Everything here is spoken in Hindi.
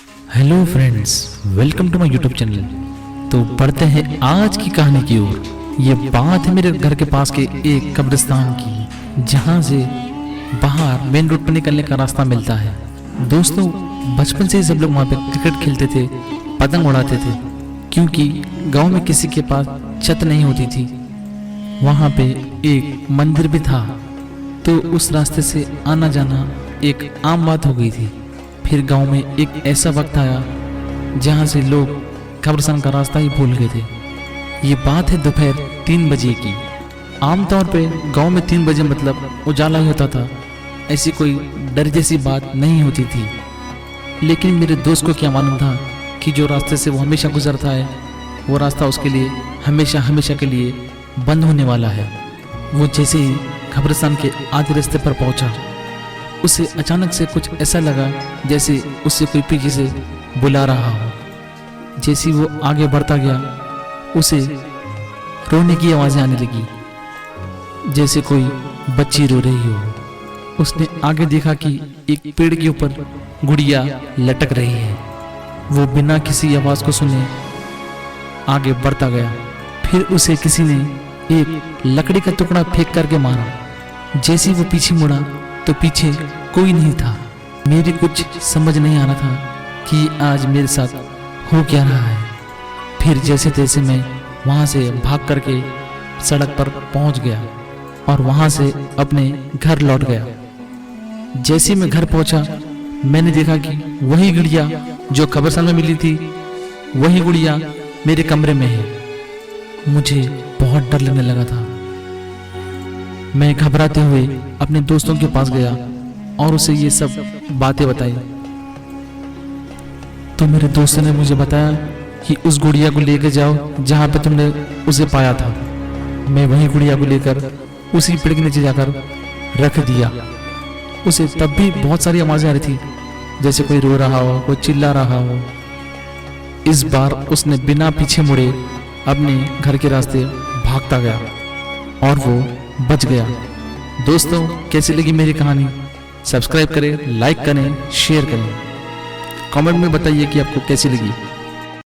Hello friends, welcome to my YouTube channel. तो बढ़ते हैं आज की कहानी की ओर। ये बात है मेरे घर के पास के एक कब्रिस्तान की, जहाँ से बाहर मेन रोड पर निकलने का रास्ता मिलता है। दोस्तों, बचपन से ही सब लोग वहाँ पे क्रिकेट खेलते थे, पतंग उड़ाते थे, क्योंकि गांव में किसी के पास छत नहीं होती थी। वहाँ पे एक मंदिर भी था, तो उस रास्ते से आना जाना एक आम बात हो गई थी। फिर गांव में एक ऐसा वक्त आया जहां से लोग कब्रिस्तान का रास्ता ही भूल गए थे। ये बात है दोपहर 3 बजे की। आमतौर पे गांव में 3 बजे मतलब उजाला ही होता था, ऐसी कोई डर जैसी बात नहीं होती थी। लेकिन मेरे दोस्त को क्या मालूम था कि जो रास्ते से वो हमेशा गुजरता है, वो रास्ता उसके लिए हमेशा हमेशा के लिए बंद होने वाला है। वो जैसे ही कब्रिस्तान के आधे रास्ते पर पहुंचा, उसे अचानक से कुछ ऐसा लगा जैसे उससे कोई पीछे से बुला रहा हो। जैसे वो आगे बढ़ता गया, उसे रोने की आवाज़ें आने लगी, जैसे कोई बच्ची रो रही हो। उसने आगे देखा कि एक पेड़ के ऊपर गुड़िया लटक रही है। वो बिना किसी आवाज़ को सुने आगे बढ़ता गया। फिर उसे किसी ने एक लकड़ी का टुकड़ा फेंक करके मारा। जैसे वो पीछे मुड़ा तो पीछे कोई नहीं था। मेरी कुछ समझ नहीं आ रहा था कि आज मेरे साथ हो क्या रहा है। फिर जैसे तैसे मैं वहाँ से भाग करके सड़क पर पहुँच गया और वहाँ से अपने घर लौट गया। जैसे मैं घर पहुँचा, मैंने देखा कि वही गुड़िया जो कब्रिस्तान में मिली थी, वही गुड़िया मेरे कमरे में है। मुझे बहुत डर लगने लगा था। मैं घबराते हुए अपने दोस्तों के पास गया और उसे ये सब बातें बताई। तो मेरे दोस्तों ने मुझे बताया कि उस गुड़िया को लेकर जाओ जहाँ पे तुमने उसे पाया था। मैं वही गुड़िया को लेकर उसी पेड़ के नीचे जाकर रख दिया। उसे तब भी बहुत सारी आवाज़ें आ रही थी, जैसे कोई रो रहा हो, कोई चिल्ला रहा हो। इस बार उसने बिना पीछे मुड़े अपने घर के रास्ते भागता गया और वो बच गया। दोस्तों, कैसी लगी मेरी कहानी? सब्सक्राइब करें, लाइक करें, शेयर करें। कमेंट में बताइए कि आपको कैसी लगी।